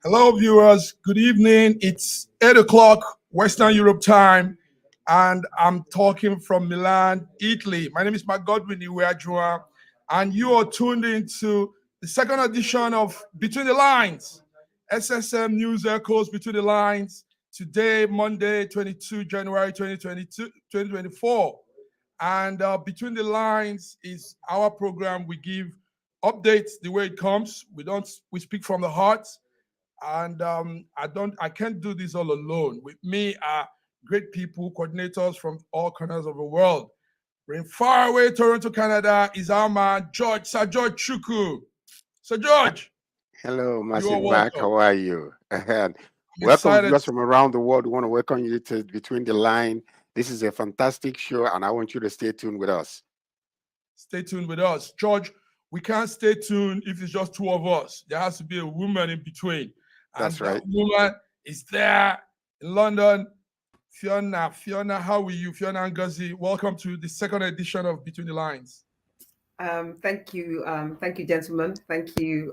Hello, viewers. Good evening. It's 8 o'clock Western Europe time, and I'm talking from Milan, Italy. My name is Okonjo-Iweala, and you are tuned into the second edition of Between the Lines, SSM News Echoes Between the Lines. Today, Monday, 22 January 2024. And Between the Lines is our program. We give updates the way it comes. We speak from the heart, and I can't do this all alone. With me are great people, coordinators from all corners of the world. In faraway Toronto, Canada, is our man Sir George Chuku. Sir George, Hello, you are Massive Mac. welcome. How are you? And I'm welcome excited. viewers from around the world. We want to welcome you to Between the Line. This is a fantastic show, and I want you to stay tuned with us. Stay tuned with us. George, we can't stay tuned if it's just two of us. There has to be a woman in between. And That's right. that woman is there in London. Fiona, how are you? Fiona Ngozi, welcome to the second edition of Between the Lines. Thank you, gentlemen. Thank you.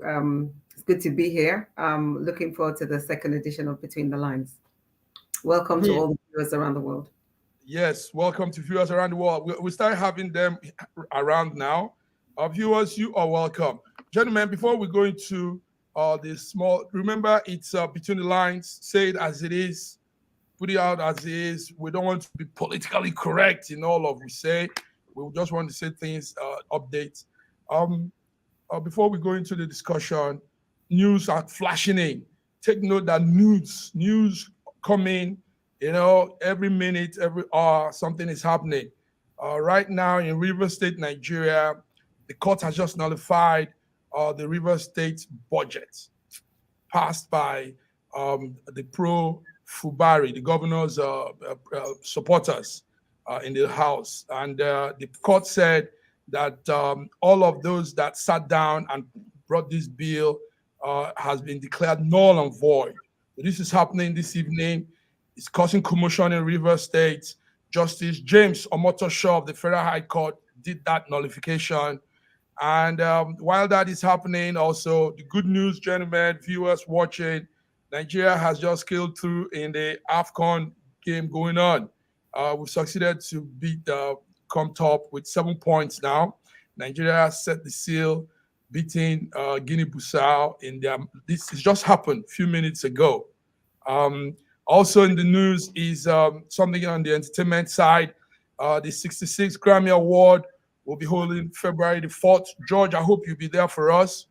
It's good to be here. Looking forward to the second edition of Between the Lines. Welcome to all the viewers around the world. Yes, welcome to viewers around the world. We start having them around now. Our viewers, you are welcome. Gentlemen, before we go into remember it's Between the Lines, say it as it is, put it out as it is. We don't want to be politically correct in all of we say. We just want to say things, updates. Before we go into the discussion, news are flashing in. Take note that news coming, every minute, every hour, something is happening. Right now in Rivers State, Nigeria, the court has just nullified the Rivers State budget passed by the pro-Fubari, the governor's supporters in the House. And the court said that all of those that sat down and brought this bill has been declared null and void. This is happening this evening. It's causing commotion in Rivers State. Justice James Omotosho of the Federal High Court did that nullification. And while that is happening, also the good news, gentlemen, viewers watching, Nigeria has just scaled through in the AFCON game going on. We've succeeded to beat come top with 7 points now. Nigeria set the seal, beating Guinea-Bissau in their. This has just happened a few minutes ago. Also in the news is something on the entertainment side. The 66th Grammy Award will be holding February the 4th. George, I hope you'll be there for us.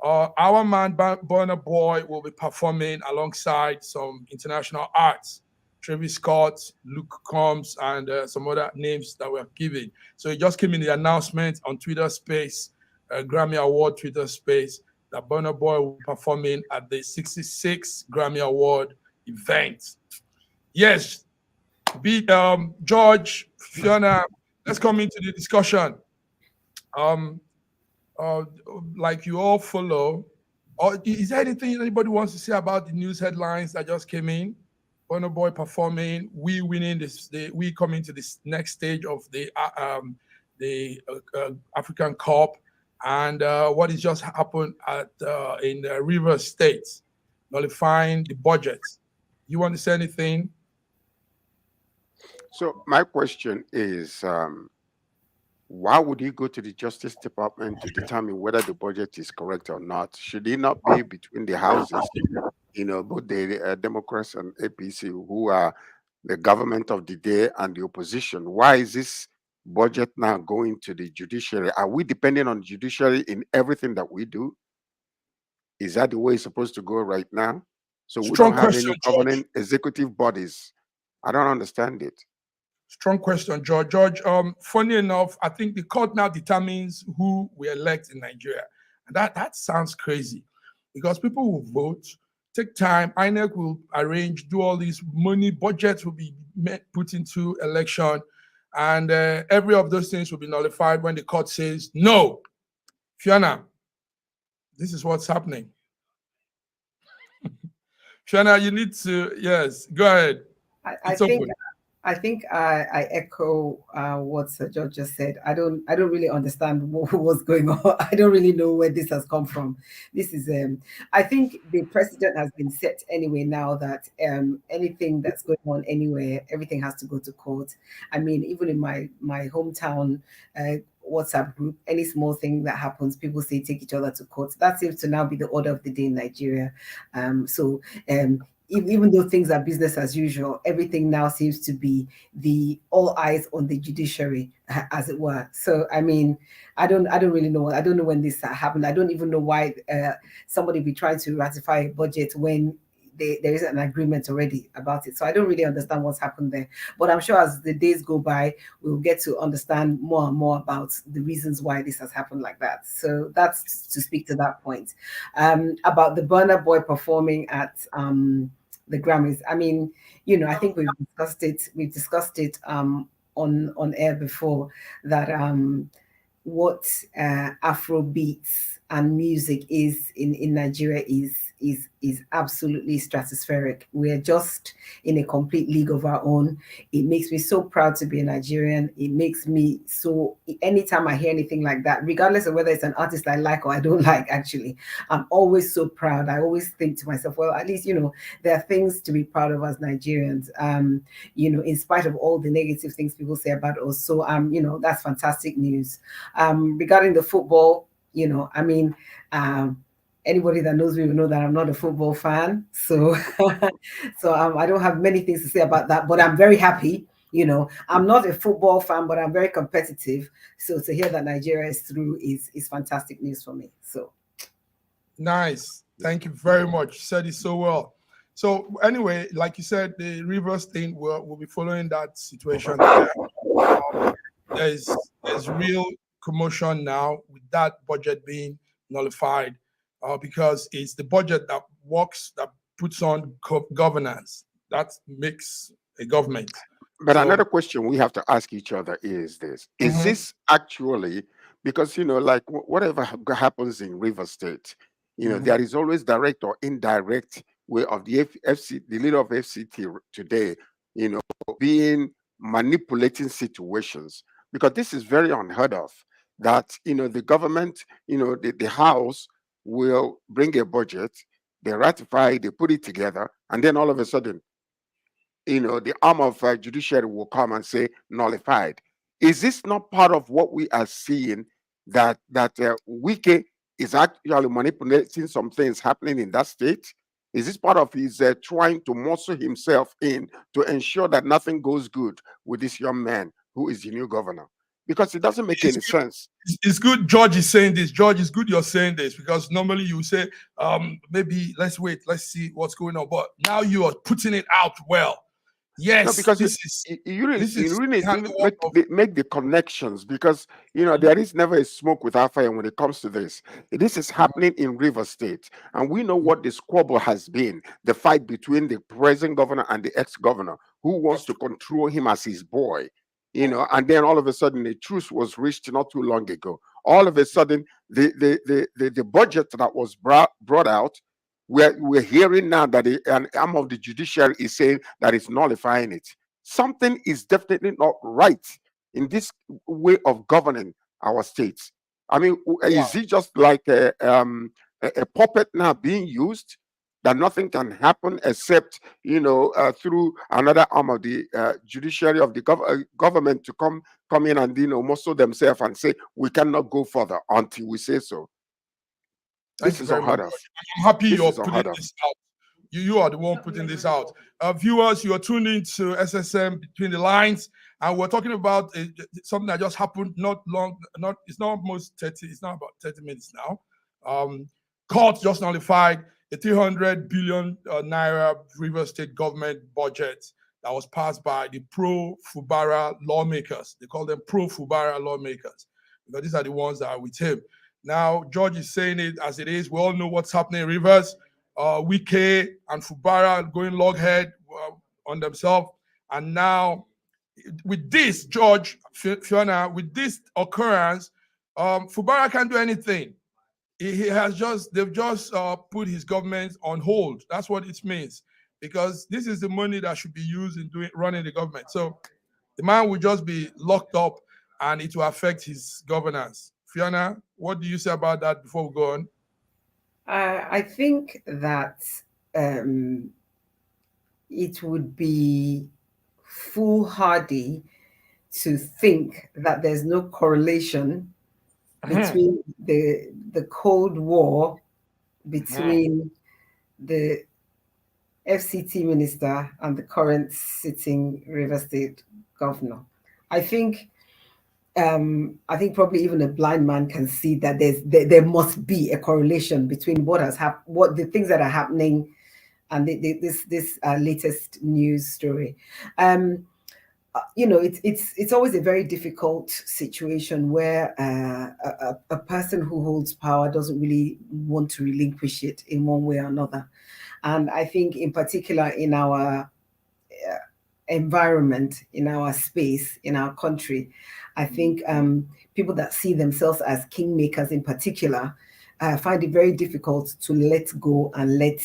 Our man, Burna Boy, will be performing alongside some international arts. Travis Scott, Luke Combs, and some other names that were given. So it just came in the announcement on Twitter Space, Grammy Award Twitter Space, that Burna Boy will be performing at the 66th Grammy Award event. Yes, George, Fiona, let's come into the discussion. Like you all follow, is there anything anybody wants to say about the news headlines that just came in? Burna Boy performing, we winning this, we coming to this next stage of the African Cup, and what has just happened in Rivers State, nullifying the budget. You want to say anything? So my question is, why would he go to the Justice Department to determine whether the budget is correct or not? Should he not be between the houses? Both the Democrats and APC, who are the government of the day and the opposition. Why is this budget now going to the judiciary? Are we depending on the judiciary in everything that we do? Is that the way it's supposed to go right now? So we don't have any governing executive bodies. I don't understand it. Strong question, George. George, funny enough, I think the court now determines who we elect in Nigeria. And that sounds crazy because people will vote, take time, INEC will arrange, do all these money, budgets will be put into election, and every of those things will be nullified when the court says, no, Fiona, this is what's happening. Fiona, you need to, yes, go ahead. I think I think I echo what Sir George just said. I don't really understand what's going on. I don't really know where this has come from. This is I think the precedent has been set anyway now that anything that's going on anywhere, everything has to go to court. I mean, even in my hometown WhatsApp group, any small thing that happens, people say take each other to court. That seems to now be the order of the day in Nigeria. Even though things are business as usual, everything now seems to be the all eyes on the judiciary, as it were. So, I mean, I don't really know. I don't know when this happened. I don't even know why somebody be trying to ratify a budget when there is an agreement already about it. So I don't really understand what's happened there. But I'm sure as the days go by, we'll get to understand more and more about the reasons why this has happened like that. So that's to speak to that point. About the Burna Boy performing at the Grammys. I mean, I think we've discussed it. We've discussed it on air before that what Afro beats and music is in Nigeria is absolutely stratospheric. We're just in a complete league of our own. It makes me so proud to be a Nigerian. It makes me so, anytime I hear anything like that, regardless of whether it's an artist I like or I don't like, actually, I'm always so proud. I always think to myself, well, at least, there are things to be proud of as Nigerians, in spite of all the negative things people say about us. So, that's fantastic news. Regarding the football, I mean, anybody that knows me will know that I'm not a football fan. So, I don't have many things to say about that, but I'm very happy. I'm not a football fan, but I'm very competitive. So to hear that Nigeria is through is fantastic news for me. So nice. Thank you very much. You said it so well. So anyway, like you said, the Rivers thing will be following that situation there. There's real commotion now with that budget being nullified because it's the budget that works, that puts on governance, that makes a government. But another question we have to ask each other is this: Is this actually, because like whatever happens in River State, there is always direct or indirect way of the the leader of FCT today, being manipulating situations, because this is very unheard of. That the government, the House will bring a budget, they ratify, they put it together, and then all of a sudden, the arm of judiciary will come and say nullified. Is this not part of what we are seeing, that Wike is actually manipulating some things happening in that state? Is this part of his trying to muscle himself in to ensure that nothing goes good with this young man who is the new governor? Because it doesn't make any sense. It's good George is saying this. George, it's good you're saying this, because normally you say, maybe let's wait, let's see what's going on. But now you are putting it out well. Yes, no, because you really make the connections, because there is never a smoke without fire when it comes to this. This is happening in River State, and we know what the squabble has been, the fight between the present governor and the ex-governor, who wants to control him as his boy, and then all of a sudden a truce was reached not too long ago. All of a sudden the budget that was brought out, we're hearing now that an arm of the judiciary is saying that it's nullifying it. Something is definitely not right in this way of governing our states. I mean, is it just like a puppet now being used, that nothing can happen except through another arm of the judiciary of the government to come in and muscle themselves and say we cannot go further until we say so? This is unheard of. I'm happy you're putting this out. You are the one putting this out. Viewers, you are tuned into SSM Between the Lines, and we're talking about something that just happened it's not almost 30, it's not about 30 minutes now. Court just nullified a 300 billion naira River State government budget that was passed by the pro-Fubara lawmakers. They call them pro-Fubara lawmakers, because these are the ones that are with him. Now, George is saying it as it is. We all know what's happening in Rivers. Wike and Fubara going loghead on themselves. And now, with this, George, Fiona, with this occurrence, Fubara can't do anything. They've just put his government on hold. That's what it means. because this is the money that should be used in running the government. So the man will just be locked up and it will affect his governance. Fiona, what do you say about that before we go on? I think that it would be foolhardy to think that there's no correlation between the Cold War, between the FCT minister and the current sitting River State governor. I think probably even a blind man can see that there must be a correlation between what has happened, what the things that are happening, and this latest news story. It's always a very difficult situation where a person who holds power doesn't really want to relinquish it in one way or another. And I think in particular in our environment, in our space, in our country, I think people that see themselves as kingmakers in particular find it very difficult to let go and let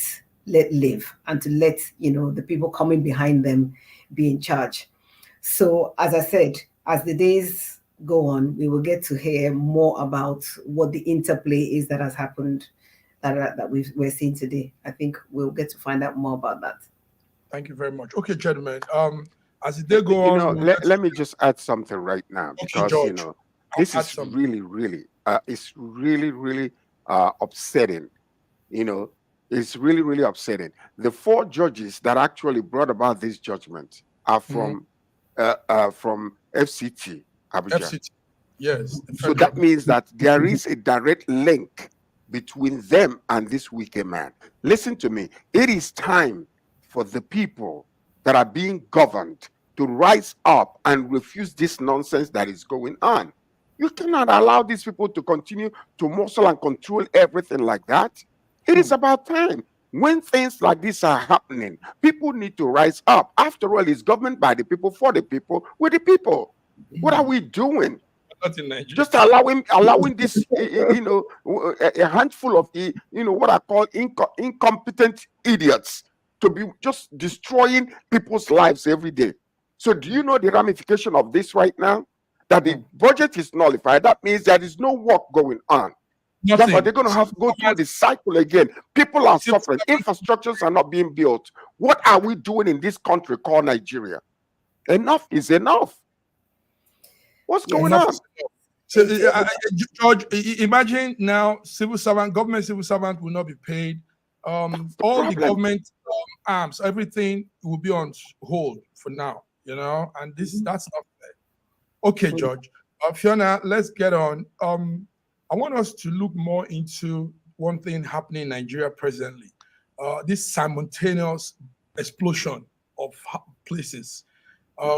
live, and to let the people coming behind them be in charge. So as I said, as the days go on, we will get to hear more about what the interplay is that has happened, that we're seeing today. I think we'll get to find out more about that. Thank you very much. Okay, gentlemen. As the day go on, let me just add something right now, because George, this is really it's really upsetting. It's really upsetting. The 4 judges that actually brought about this judgment are from FCT Abuja. FCT. Yes. So that means that there is a direct link between them and this wicked man. Listen to me. It is time for the people that are being governed to rise up and refuse this nonsense that is going on. You cannot allow these people to continue to muscle and control everything like that. It is about time. When things like this are happening, people need to rise up. After all, it's government by the people, for the people, with the people. What are we doing? Just allowing this, a handful of, what I call incompetent idiots to be just destroying people's lives every day. So do you know the ramification of this right now? That the budget is nullified. That means there is no work going on. Therefore, they're going to have to go through the cycle again. People are suffering. Infrastructures are not being built. What are we doing in this country called Nigeria? Enough is enough. What's going on? So, George, imagine now government civil servant will not be paid. All the government arms, everything will be on hold for now, and that's not fair. Okay, George. Fiona, let's get on. I want us to look more into one thing happening in Nigeria presently. This simultaneous explosion of places.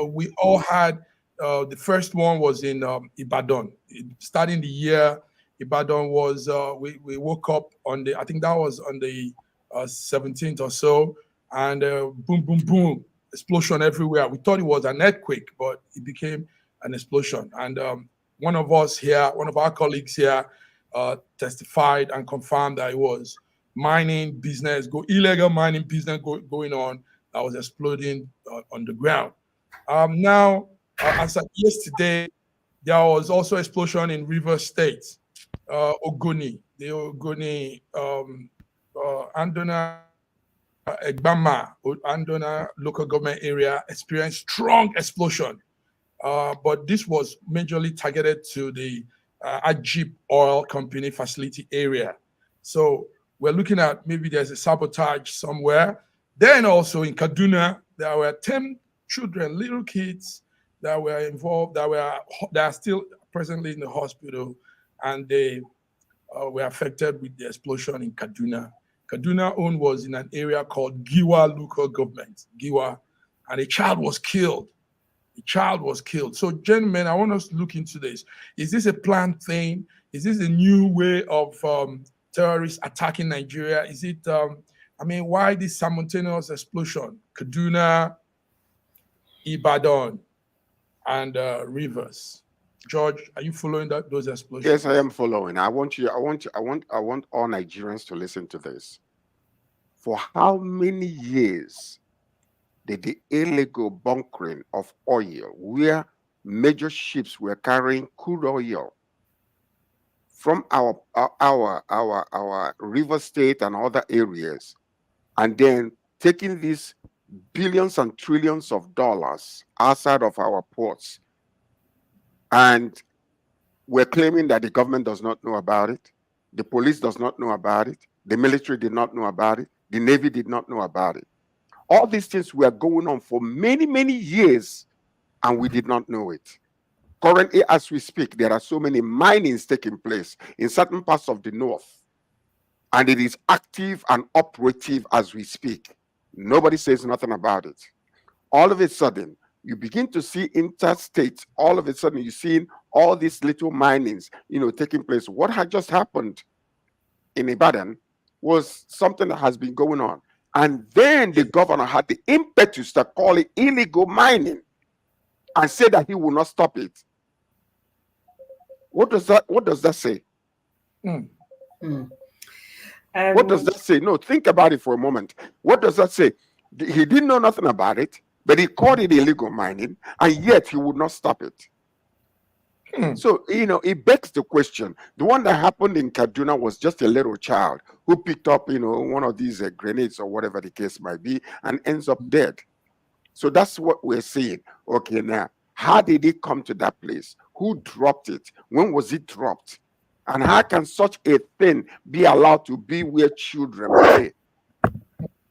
We all had, the first one was in Ibadan. Starting the year, Ibadan was, we woke up I think that was on the 17th or so, and boom, boom, boom, explosion everywhere. We thought it was an earthquake, but it became an explosion. And one of our colleagues here testified and confirmed that it was illegal mining business going on that was exploding on the ground. Now, as of yesterday, there was also explosion in River State, Ogoni, the Ogoni, Andona, Egbama, Andona local government area experienced strong explosion. But this was majorly targeted to the Ajib oil company facility area. So we're looking at maybe there's a sabotage somewhere. Then also in Kaduna, there were 10 children, little kids that were involved, that are still presently in the hospital, and they were affected with the explosion in Kaduna. Kaduna own was in an area called Giwa local government, Giwa, and a child was killed. So, gentlemen, I want us to look into this. Is this a planned thing? Is this a new way of terrorists attacking Nigeria? Is it, why this simultaneous explosion? Kaduna, Ibadan, and Rivers. George, are you following those explosions? Yes, I am following. I want all Nigerians to listen to this. For how many years did the illegal bunkering of oil, where major ships were carrying crude oil from our river state and other areas, and then taking these billions and trillions of dollars outside of our ports, and we're claiming that the government does not know about it, the police does not know about it, the military did not know about it, the Navy did not know about it. All these things were going on for many, many years, and we did not know it. Currently, as we speak, there are so many minings taking place in certain parts of the north, and it is active and operative as we speak. Nobody says nothing about it. All of a sudden, you begin to see interstate. All of a sudden, you're seeing all these little minings, taking place. What had just happened in Ibadan was something that has been going on. And then the governor had the impetus to call it illegal mining and say that he will not stop it. What does that say? What does that say? No, think about it for a moment. What does that say? He didn't know nothing about it, but he called it illegal mining, and yet he would not stop it. So, it begs the question. The one that happened in Kaduna was just a little child who picked up, one of these grenades or whatever the case might be, and ends up dead. So that's what we're seeing. Okay, now, how did it come to that place? Who dropped it? When was it dropped? And how can such a thing be allowed to be where children play?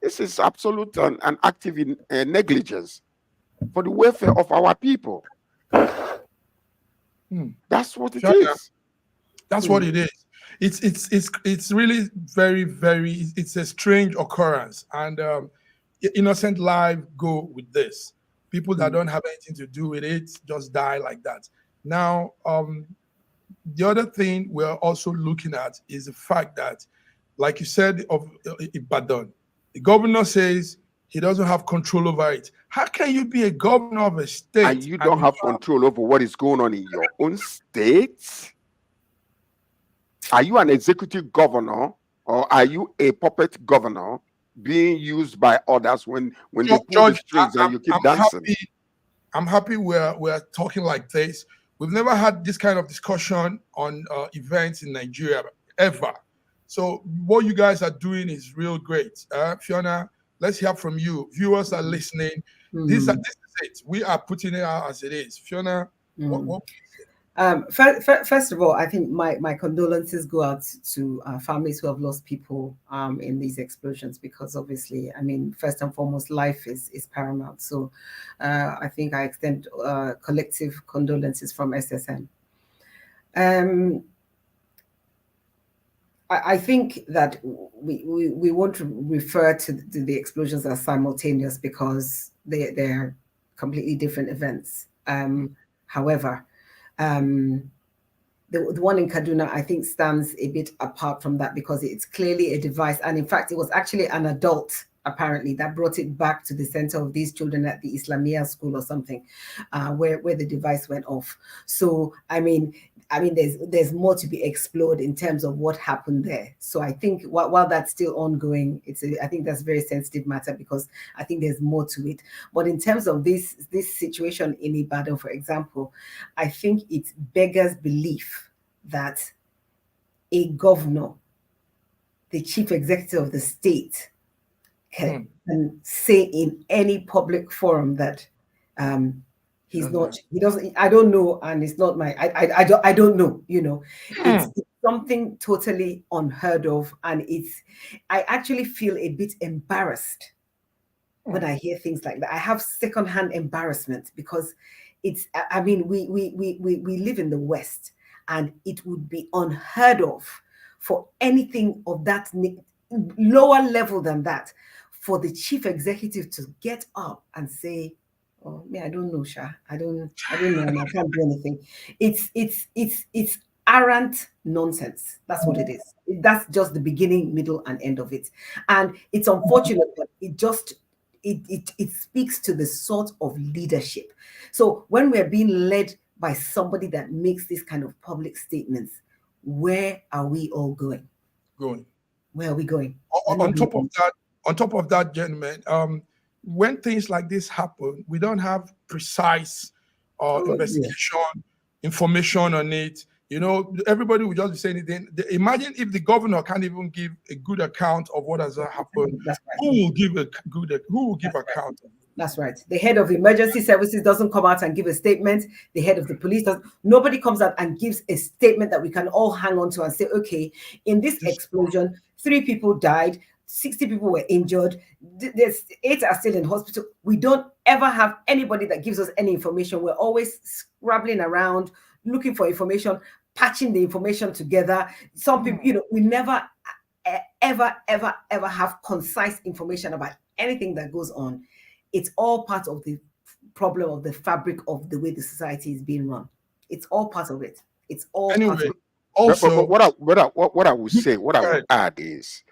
This is absolute and active negligence for the welfare of our people. That's what it is. That's what it is. It's really very, very, it's a strange occurrence. And innocent lives go with this. People that don't have anything to do with it just die like that. Now, the other thing we're also looking at is the fact that, like you said, of Ibadan, the governor says he doesn't have control over it. How can you be a governor of a state and you don't have control over what is going on in your own state? Are you an executive governor, or are you a puppet governor being used by others when they pull the strings and you keep dancing? I'm happy we're talking like this. We've never had this kind of discussion on events in Nigeria ever. So what you guys are doing is real great. Fiona, let's hear from you. Viewers are listening. This is it. We are putting it out as it is. Fiona, what first of all, I think my condolences go out to families who have lost people in these explosions, because obviously, I mean, first and foremost, life is paramount. So I think I extend collective condolences from SSN. I think that we want to refer to the explosions as simultaneous because they're completely different events. However, the one in Kaduna, I think, stands a bit apart from that because it's clearly a device. And in fact, it was actually an adult, apparently, that brought it back to the center of these children at the Islamia school or something, where the device went off. So, I mean, there's more to be explored in terms of what happened there. So I think while that's still ongoing, I think that's a very sensitive matter because I think there's more to it. But in terms of this situation in Ibadan, for example, I think it beggars belief that a governor, the chief executive of the state, can say in any public forum that he doesn't, I don't know, and it's not my, I don't know, it's something totally unheard of. And I actually feel a bit embarrassed when I hear things like that. I have secondhand embarrassment because I mean, we live in the West, and it would be unheard of for anything of that lower level than that, for the chief executive to get up and say, "Oh, I don't know, Sha. I don't know, and I can't do anything." It's arrant nonsense. That's what it is. That's just the beginning, middle, and end of it. And it's unfortunate, but it speaks to the sort of leadership. So when we're being led by somebody that makes this kind of public statements, where are we all going? Going. Where are we going? On top of that, on top of that, gentlemen, when things like this happen, we don't have precise investigation, information on it. You know, everybody will just be saying it. Imagine if the governor can't even give a good account of what has happened. That's right. Who will give account? That's right. The head of emergency services doesn't come out and give a statement. The head of the police doesn't. Nobody comes out and gives a statement that we can all hang on to and say, okay, in this explosion, 3 people died, 60 people were injured. There's 8 are still in hospital. We don't ever have anybody that gives us any information. We're always scrabbling around, looking for information, patching the information together. Some people, you know, we never, ever have concise information about anything that goes on. It's all part of the problem of the fabric of the way the society is being run. It's all part of it. It's all part of it. Also, what I would say, what I would add is,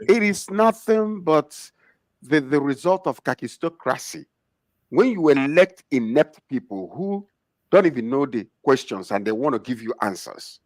it is nothing but the result of kakistocracy. When you elect inept people who don't even know the questions and they want to give you answers,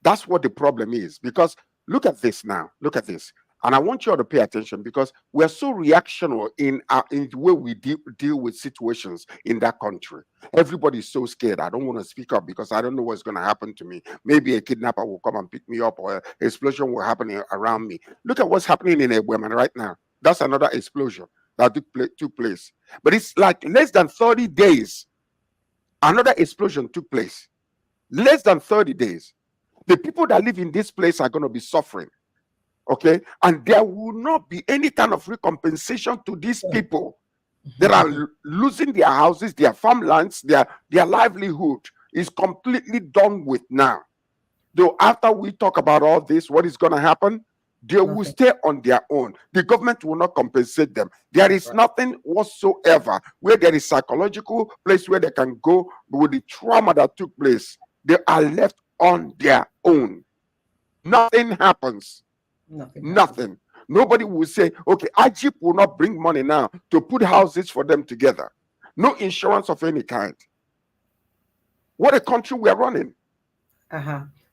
that's what the problem is. Because look at this now. Look at this. And I want you all to pay attention, because we're so reactionary in the way we deal with situations in that country. Everybody's so scared. I don't want to speak up because I don't know what's going to happen to me. Maybe a kidnapper will come and pick me up, or an explosion will happen around me. Look at what's happening in Ebweman right now. That's another explosion that took place. But it's like less than 30 days, another explosion took place. Less than 30 days. The people that live in this place are going to be suffering. Okay, and there will not be any kind of recompensation to these people that are losing their houses, their farmlands, their livelihood is completely done with now. Though after we talk about all this, what is going to happen? They will stay on their own. The government will not compensate them. There is nothing whatsoever where there is psychological place where they can go with the trauma that took place. They are left on their own. Nothing happens. Nothing. Nobody will say, okay, Ajip will not bring money now to put houses for them together. No insurance of any kind. What a country we are running.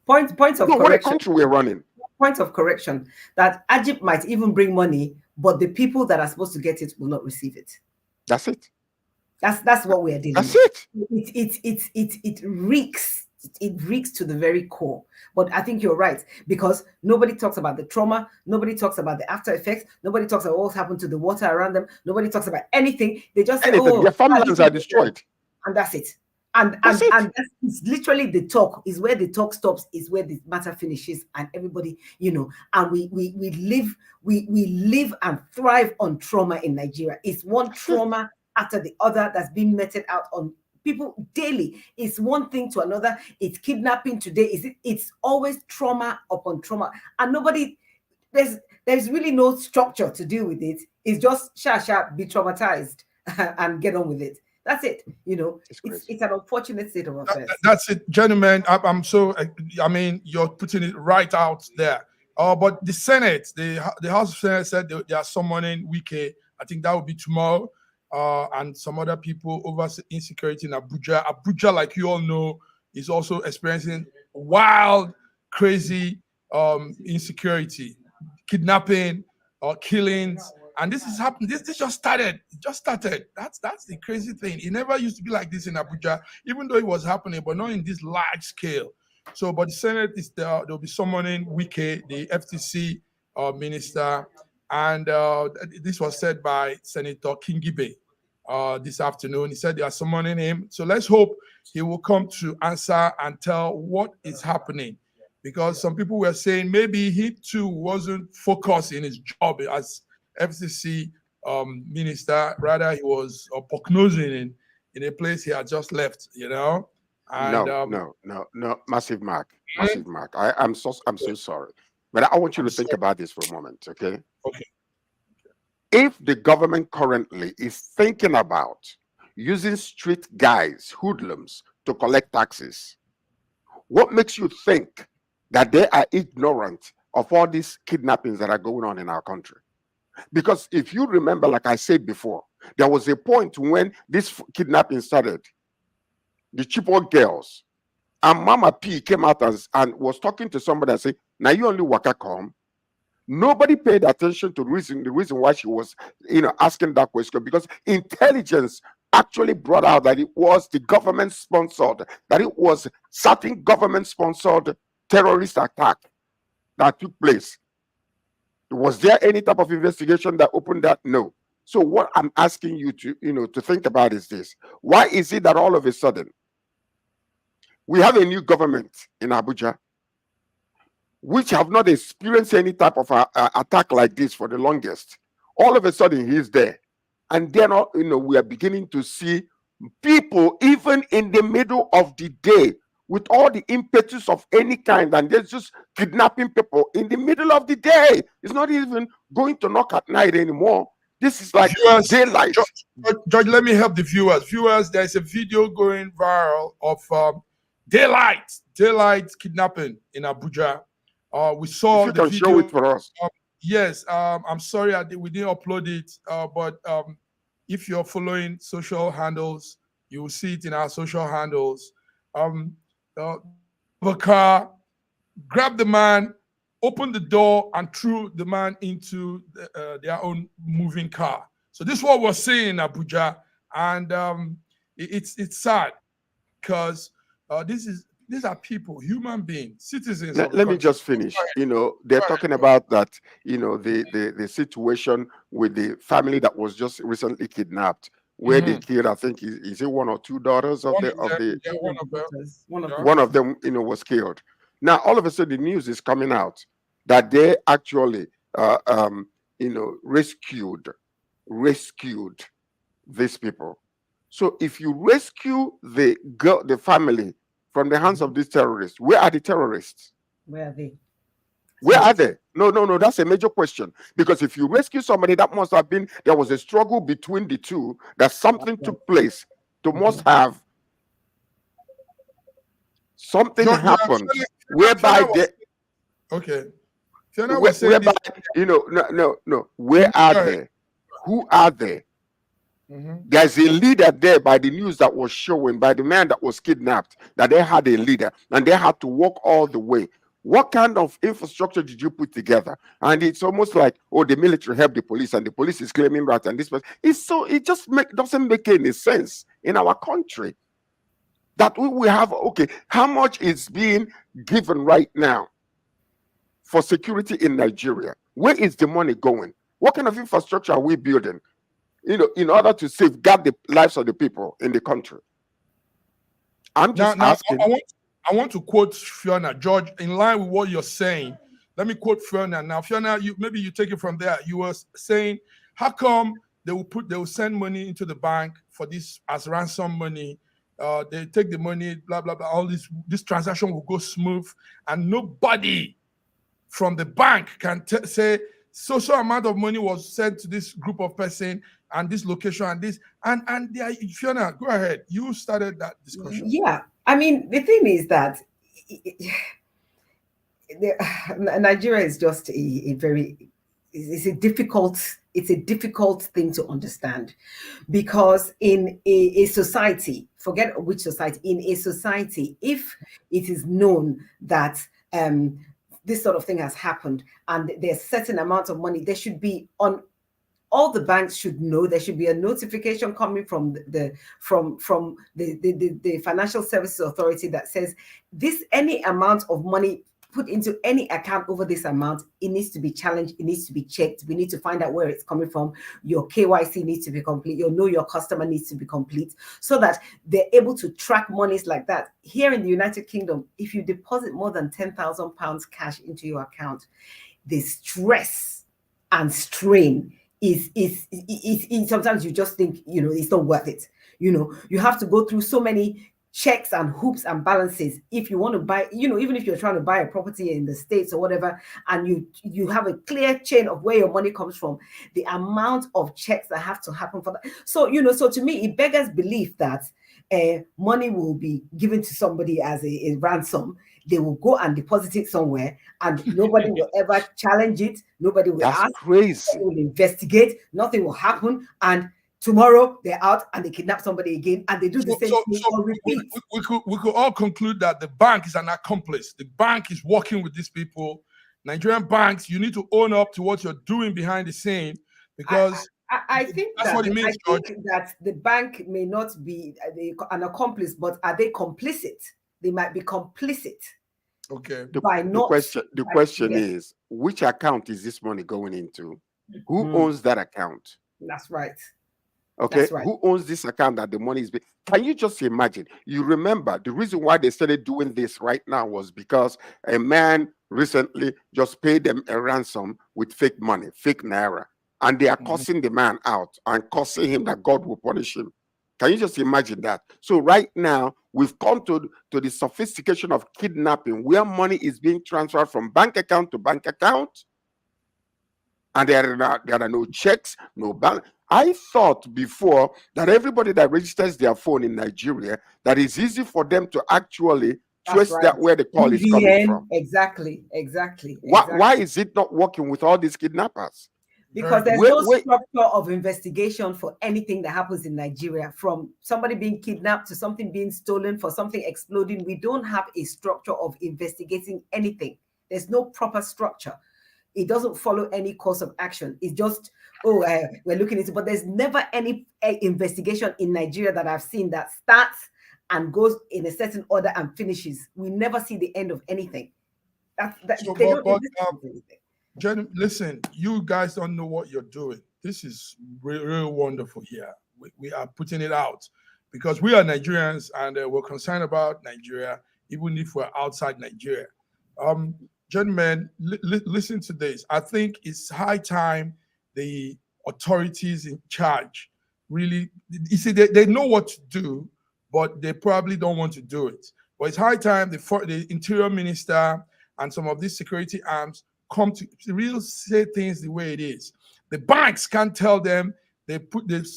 Points of correction. What a country we are running. Point of correction, that Ajip might even bring money, but the people that are supposed to get it will not receive it. That's it. That's what we are dealing with. It reeks. It reeks to the very core. But I think you're right, because nobody talks about the trauma. Nobody talks about the after effects. Nobody talks about what's happened to the water around them. Nobody talks about anything. They just say, oh, their farmlands are destroyed. And that's it. And that's literally the talk. Is where the talk stops, is where the matter finishes, and everybody, you know, and we live and thrive on trauma in Nigeria. It's one trauma after the other that's being meted out on people daily. It's one thing to another. It's kidnapping today. It's always trauma upon trauma, and nobody, there's really no structure to deal with it. It's just be traumatized and get on with it. That's it. You know, it's an unfortunate state of affairs. That's it, gentlemen. I'm so, I mean, you're putting it right out there. But the Senate, the House of Senate said they are summoning Wike. I think that will be tomorrow. And some other people over insecurity in Abuja. Abuja, like you all know, is also experiencing wild, crazy insecurity, kidnapping, killings, and this is happening. This just started. It just started. That's the crazy thing. It never used to be like this in Abuja, even though it was happening, but not in this large scale. So, but the Senate is there. They'll be summoning Wike, the FTC minister, and this was said by Senator Kingibe this afternoon. He said they are summoning him. So let's hope he will come to answer and tell what is happening, because some people were saying maybe he too wasn't focused in his job as FCC minister. Rather, he was prognosing in a place he had just left, you know. And, no, massive mark. I'm so sorry, but I want you to think about this for a moment, okay? Okay. If the government currently is thinking about using street guys, hoodlums, to collect taxes, what makes you think that they are ignorant of all these kidnappings that are going on in our country? Because if you remember, like I said before, there was a point when this kidnapping started. The Chibok girls, and Mama P came out and was talking to somebody and said, now you only waka come. Nobody paid attention to the reason why she was, asking that question, because intelligence actually brought out that it was the government sponsored, that it was certain government sponsored terrorist attack that took place. Was there any type of investigation that opened that? No. So what I'm asking you to think about is this: why is it that all of a sudden we have a new government in Abuja, which have not experienced any type of attack like this for the longest? All of a sudden he's there, and then we are beginning to see people even in the middle of the day with all the impetus of any kind, and they're just kidnapping people in the middle of the day. It's not even going to knock at night anymore. This is like Viewers, daylight. George, let me help the viewers. Viewers, there's a video going viral of daylight kidnapping in Abuja. We saw If you the can video. show it for us. Yes, I'm sorry we didn't upload it, but if you're following social handles, you will see it in our social handles. The car grabbed the man, opened the door, and threw the man into their own moving car. So this is what we're seeing in Abuja, and it's sad because these are people, human beings, citizens. Let me just finish. They're talking about that, the situation with the family that was just recently kidnapped, where they killed, I think, is it one or two daughters of one of them, was killed. Now, all of a sudden, the news is coming out that they actually, rescued these people. So if you rescue the family from the hands of these terrorists, where are the terrorists? Where are they? Where are they? No, that's a major question. Because if you rescue somebody, that must have been, there was a struggle between the two, that something took place. There must have something happened whereby they... Okay. Whereby, no. Where are they? Who are they? There's a leader there by the news that was showing, by the man that was kidnapped, that they had a leader and they had to walk all the way. What kind of infrastructure did you put together? And it's almost like, the military helped the police and the police is claiming right, and this person. It just doesn't make any sense in our country that we have, how much is being given right now for security in Nigeria? Where is the money going? What kind of infrastructure are we building, in order to safeguard the lives of the people in the country? I'm just asking. I want to quote Fiona. George, in line with what you're saying, let me quote Fiona. Now, Fiona, maybe you take it from there. You were saying, how come they will send money into the bank for this as ransom money? They take the money, blah blah blah. All this transaction will go smooth, and nobody from the bank can say so amount of money was sent to this group of person and this location and this and they are, Fiona, go ahead. You started that discussion. Yeah, I mean, the thing is that Nigeria is just it's a difficult thing to understand, because in a society, forget which society, in a society, if it is known that this sort of thing has happened and there's certain amount of money, there should be all the banks should know. There should be a notification coming from the Financial Services Authority that says any amount of money put into any account over this amount, it needs to be challenged, it needs to be checked. We need to find out where it's coming from. Your KYC needs to be complete. Know your customer needs to be complete, so that they're able to track monies like that. Here in the United Kingdom, if you deposit more than £10,000 cash into your account, the stress and strain is sometimes you just think, it's not worth it. You have to go through so many checks and hoops and balances if you want to buy, even if you're trying to buy a property in the States or whatever, and you have a clear chain of where your money comes from, the amount of checks that have to happen for that. So, so to me, it beggars belief that money will be given to somebody as a ransom. They will go and deposit it somewhere, and nobody will ever challenge it. Nobody will ask. Crazy. Nobody will investigate. Nothing will happen. And tomorrow they're out and they kidnap somebody again, and they do the same thing on repeat. We could all conclude that the bank is an accomplice. The bank is working with these people. Nigerian banks, you need to own up to what you're doing behind the scene, because I think that's what it means, George. think that the bank may not be an accomplice, but are they complicit? They might be complicit. Okay. The question is, which account is this money going into? Who owns that account? That's right. Okay, That's right. Who owns this account that the money is being? Can you just imagine? You remember the reason why they started doing this right now was because a man recently just paid them a ransom with fake money, fake naira, and they are cursing the man out and cursing him that God will punish him. Can you just imagine that? So right now we've come to the sophistication of kidnapping, where money is being transferred from bank account to bank account, and there are no checks, no balance. I thought before that everybody that registers their phone in Nigeria, that it's easy for them to actually trace that where the call is coming from. Exactly. Why is it not working with all these kidnappers? Because there's no structure of investigation for anything that happens in Nigeria, from somebody being kidnapped to something being stolen, for something exploding. We don't have a structure of investigating anything. There's no proper structure. It doesn't follow any course of action. It's just, we're looking into it. But there's never any investigation in Nigeria that I've seen that starts and goes in a certain order and finishes. We never see the end of anything. Jen, listen, you guys don't know what you're doing. This is really wonderful here. We are putting it out because we are Nigerians, and we're concerned about Nigeria, even if we're outside Nigeria. Gentlemen, listen to this. I think it's high time the authorities in charge really, you see, they know what to do, but they probably don't want to do it. But it's high time the interior minister and some of these security arms come to really say things the way it is. The banks can't tell them they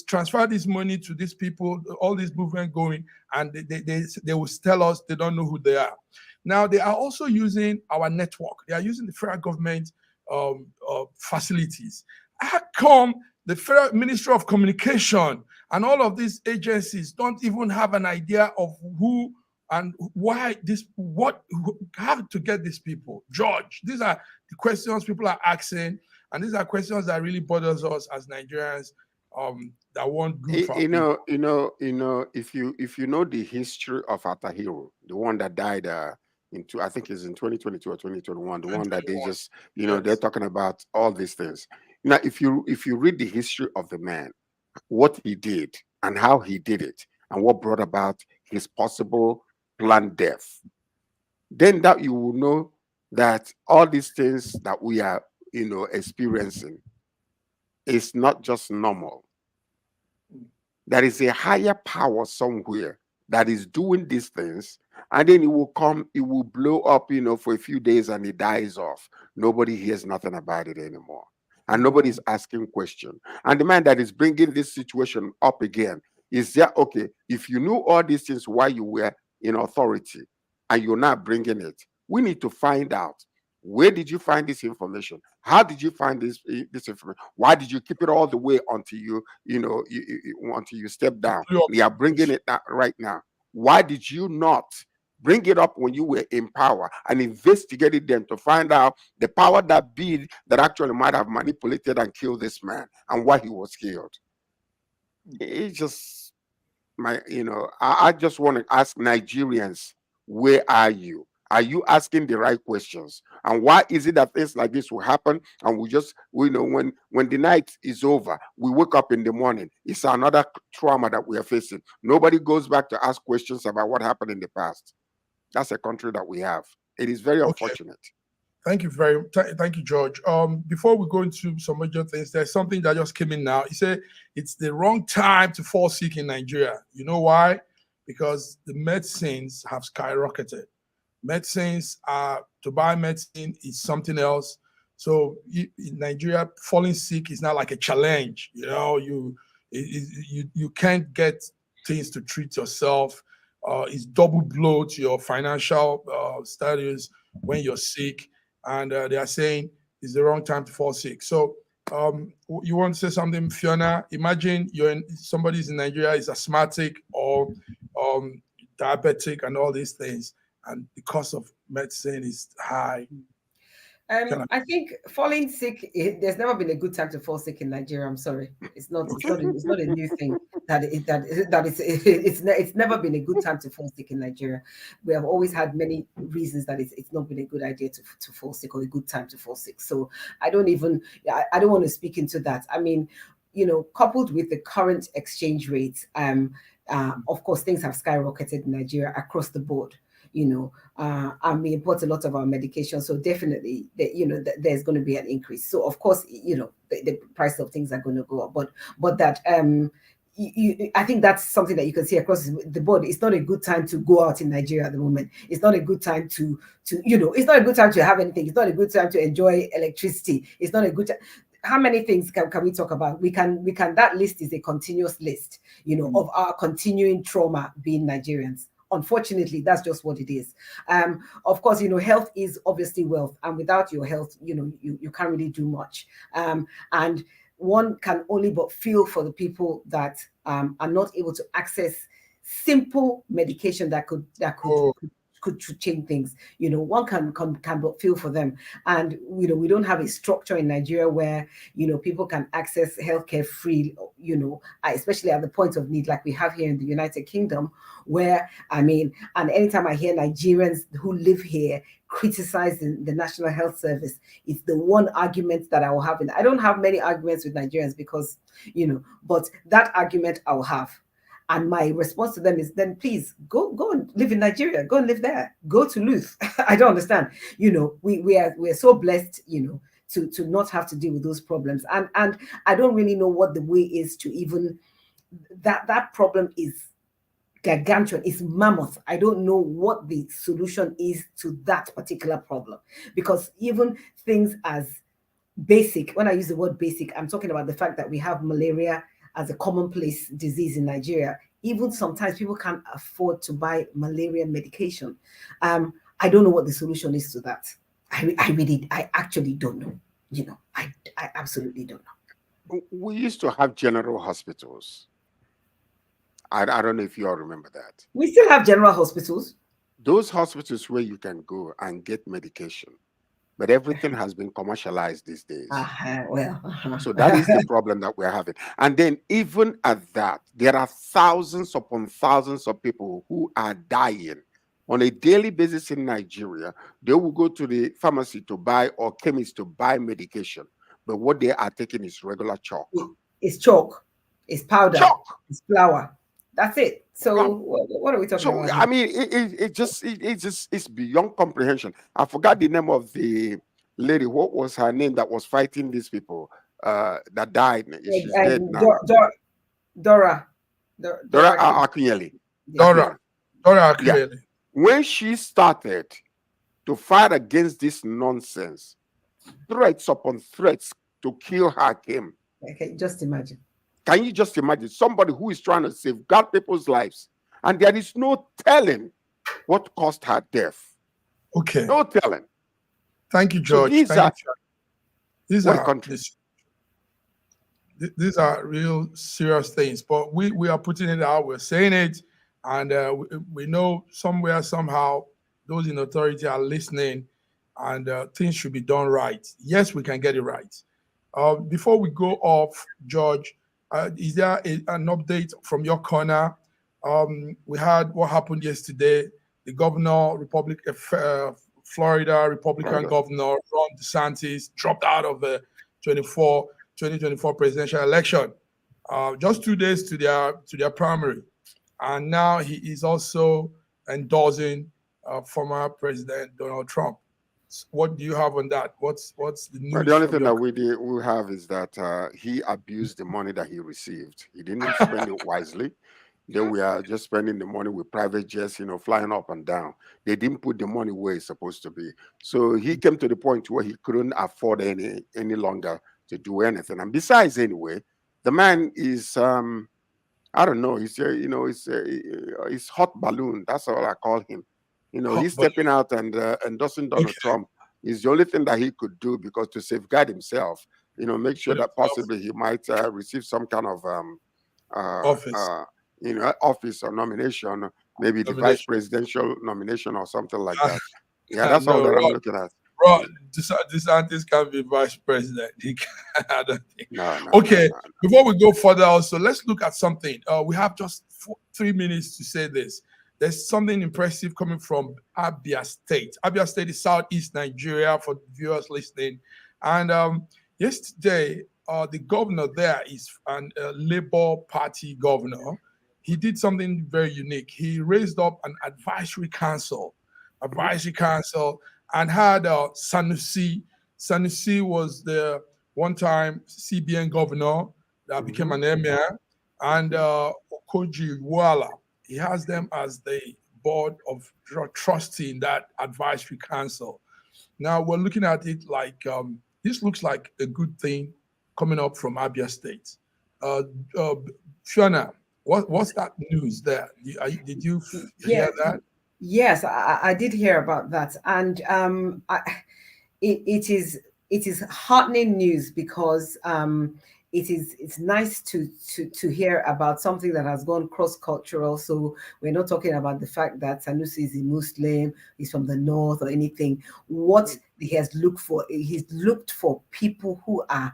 transfer this money to these people, all this movement going, and they will tell us they don't know who they are. Now they are also using our network. They are using the federal government facilities. How come the Federal Ministry of Communication and all of these agencies don't even have an idea of who and why how to get these people? George, these are the questions people are asking, and these are questions that really bothers us as Nigerians that want good. If you know the history of Atahiro, the one that died I think it's in 2022 or 2021, the one that they just they're talking about all these things. Now, if you read the history of the man, what he did and how he did it, and what brought about his possible planned death, then that you will know that all these things that we are experiencing is not just normal. There is a higher power somewhere that is doing these things, and then it will blow up for a few days, and it dies off. Nobody hears nothing about it anymore, and nobody's asking questions. And the man that is bringing this situation up again is there. Okay, if you knew all these things while you were in authority and you're not bringing it, we need to find out, where did you find this information? How did you find this information? Why did you keep it all the way until until you step down? We are bringing it right now. Why did you not bring it up when you were in power and investigate it then to find out the power that actually might have manipulated and killed this man and why he was killed? It's just I just want to ask Nigerians, where are you? Are you asking the right questions? And why is it that things like this will happen? And when the night is over, we wake up in the morning, it's another trauma that we are facing. Nobody goes back to ask questions about what happened in the past. That's a country that we have. It is very unfortunate. Thank you, George. Before we go into some major things, there's something that just came in now. He said it's the wrong time to fall sick in Nigeria. You know why? Because the medicines have skyrocketed. Medicines to buy medicine is something else. So in Nigeria, falling sick is not like a challenge. You can't get things to treat yourself. It's double blow to your financial status when you're sick, and they are saying it's the wrong time to fall sick. So you want to say something, Fiona? Imagine somebody's in Nigeria is asthmatic or diabetic and all these things, and the cost of medicine is high. I think falling sick. There's never been a good time to fall sick in Nigeria. I'm sorry, it's not. It's not a new thing. It's never been a good time to fall sick in Nigeria. We have always had many reasons that it's not been a good idea to fall sick or a good time to fall sick. So I don't want to speak into that. I mean, coupled with the current exchange rates, of course, things have skyrocketed in Nigeria across the board. And we import a lot of our medication, so definitely, there's going to be an increase. So of course, the price of things are going to go up, but that I think that's something that you can see across the board. It's not a good time to go out in Nigeria at the moment. It's not a good time to it's not a good time to have anything. It's not a good time to enjoy electricity. It's not a good time. How many things can we talk about? We can that list is a continuous list, of our continuing trauma being Nigerians. Unfortunately, that's just what it is. Of course, health is obviously wealth, and without your health, you can't really do much. And one can only but feel for the people that are not able to access simple medication that could change things. One can but feel for them. And we don't have a structure in Nigeria where people can access healthcare free, especially at the point of need, like we have here in the United Kingdom, where and anytime I hear Nigerians who live here criticize the National Health Service, it's the one argument that I will have. And I don't have many arguments with Nigerians because but that argument I'll have. And my response to them is, then please go and live in Nigeria. Go and live there. Go to Luth. I don't understand. We're so blessed, to not have to deal with those problems. And I don't really know what the way is to even that problem is gargantuan, it's mammoth. I don't know what the solution is to that particular problem, because even things as basic, when I use the word basic, I'm talking about the fact that we have malaria as a commonplace disease in Nigeria. Even sometimes people can't afford to buy malaria medication. I don't know what the solution is to that. I actually don't know. I absolutely don't know. We used to have general hospitals. I don't know if you all remember that. We still have general hospitals. Those hospitals where you can go and get medication, but everything has been commercialized these days. So that is the problem that we're having. And then even at that, there are thousands upon thousands of people who are dying on a daily basis in Nigeria. They will go to the pharmacy to buy or chemist to buy medication, but what they are taking is regular chalk. It's chalk. It's powder. Chalk. It's flour. That's it. So what are we talking about? I mean, it's beyond comprehension. I forgot the name of the lady. What was her name that was fighting these people that died? She's dead now. Dora Akunyili. Dora Akunyili. Yeah. When she started to fight against this nonsense, threats upon threats to kill her came. Okay, just imagine. Can you just imagine somebody who is trying to safeguard people's lives, and there is no telling what caused her death? Okay. No telling. Thank you, George. So these are real serious things, but we are putting it out, we're saying it, and we know somewhere, somehow, those in authority are listening, and things should be done right. Yes, we can get it right. Before we go off, George, is there an update from your corner? We had what happened yesterday. The governor, Florida Republican Governor Ron DeSantis dropped out of the 2024 presidential election. Just 2 days to their primary, and now he is also endorsing former President Donald Trump. What do you have on that? What's the news? Well, the only thing that we have is that he abused the money that he received. He didn't spend it wisely. Then we are just spending the money with private jets, flying up and down. They didn't put the money where it's supposed to be. So he came to the point where he couldn't afford any longer to do anything. And besides, anyway, the man is I don't know. He's he's hot balloon. That's all I call him. He's stepping out and endorsing Donald Trump is the only thing that he could do, because to safeguard himself, make sure that possibly he might receive some kind of office or nomination, maybe the vice presidential nomination or something like that. Yeah, that's all that I'm looking at. Bro, DeSantis can be vice president. He can, I don't think. No, no. Okay, No, no. before we go further, also let's look at something. We have just 3 minutes to say this. There's something impressive coming from Abia State. Abia State is southeast Nigeria for viewers listening. And yesterday, the governor there is a Labour Party governor. He did something very unique. He raised up an advisory council, and had Sanusi. Sanusi was the one-time CBN governor that became an emir, and Okonjo-Iweala. He has them as the board of trustee in that advisory council. Now we're looking at it like this looks like a good thing coming up from Abia State. Fiona, what's that news there? Did you hear that? Yes, I did hear about that, and it is heartening news because it's nice to hear about something that has gone cross-cultural. So we're not talking about the fact that Sanusi is a Muslim, he's from the north or anything. What he has looked for, he's looked for people who are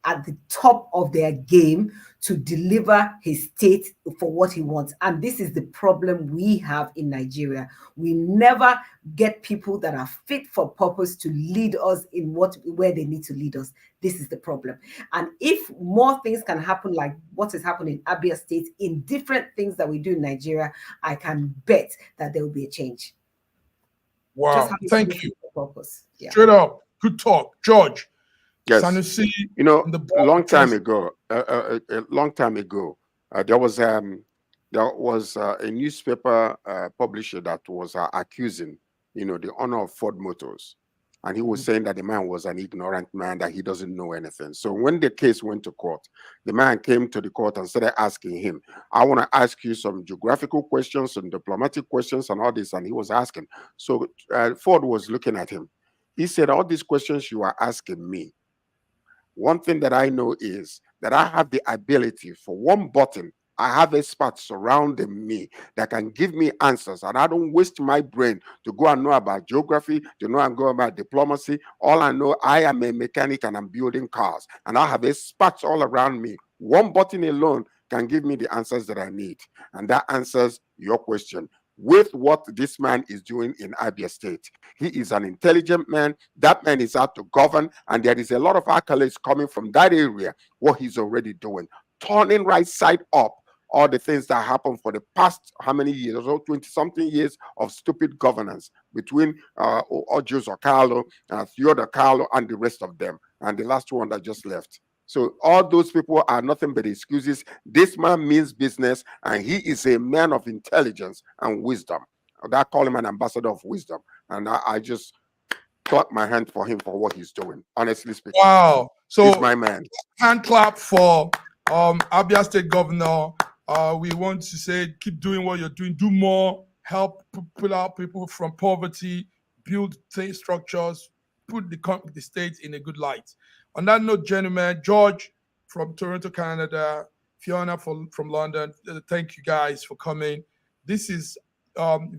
at the top of their game to deliver his state for what he wants. And this is the problem we have in Nigeria. We never get people that are fit for purpose to lead us in where they need to lead us. This is the problem. And if more things can happen like what is happening in Abia State in different things that we do in Nigeria, I can bet that there will be a change. Wow, thank you. Purpose. Yeah. Straight up, good talk. George. Yes. Sanusi, a long time ago, there was a newspaper publisher that was accusing, the owner of Ford Motors, and he was saying that the man was an ignorant man, that he doesn't know anything. So when the case went to court, the man came to the court and started asking him, "I want to ask you some geographical questions, some diplomatic questions, and all this." And he was asking. So Ford was looking at him. He said, "All these questions you are asking me, one thing that I know is that I have the ability for one button. I have experts surrounding me that can give me answers, and I don't waste my brain to go and know about geography, to know and go about diplomacy. All I know, I am a mechanic and I'm building cars, and I have experts all around me. One button alone can give me the answers that I need, and that answers your question." With what this man is doing in Abia State, he is an intelligent man. That man is out to govern, and there is a lot of accolades coming from that area, what he's already doing, turning right side up all the things that happened for the past, how many years, 20-something years of stupid governance between Okonjo-Iweala, Theodore and the rest of them, and the last one that just left. So all those people are nothing but excuses. This man means business, and he is a man of intelligence and wisdom. I call him an ambassador of wisdom, and I just clap my hand for him for what he's doing. Honestly speaking, wow! So he's my man. Hand clap for Abia State Governor. We want to say, keep doing what you're doing. Do more. Help pull out people from poverty. Build state structures. Put the state in a good light. On that note, gentlemen, George from Toronto, Canada, Fiona from London, thank you guys for coming. This is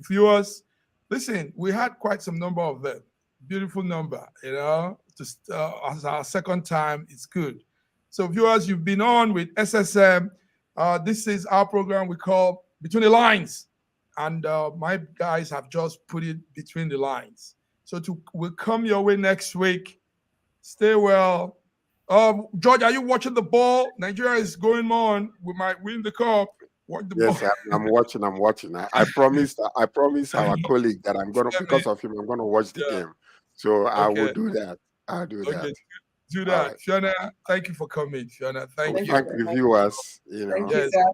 viewers. Listen, we had quite some number of them. Beautiful number, just as our second time, it's good. So viewers, you've been on with SSM. This is our program we call Between the Lines. And my guys have just put it between the lines. So we'll come your way next week. Stay well. George, are you watching the ball? Nigeria is going on. We might win the cup. Yes, I'm watching. I promised our colleague that I'm gonna, because of him, I'm gonna watch the game. So I will do that. I'll do that. Do that. Right. Fiona, thank you for coming. Fiona, thank you. Thank you, viewers. Thank you, sir.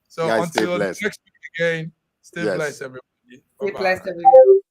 So guys, until next week again, stay blessed, everybody. Stay blessed, everybody.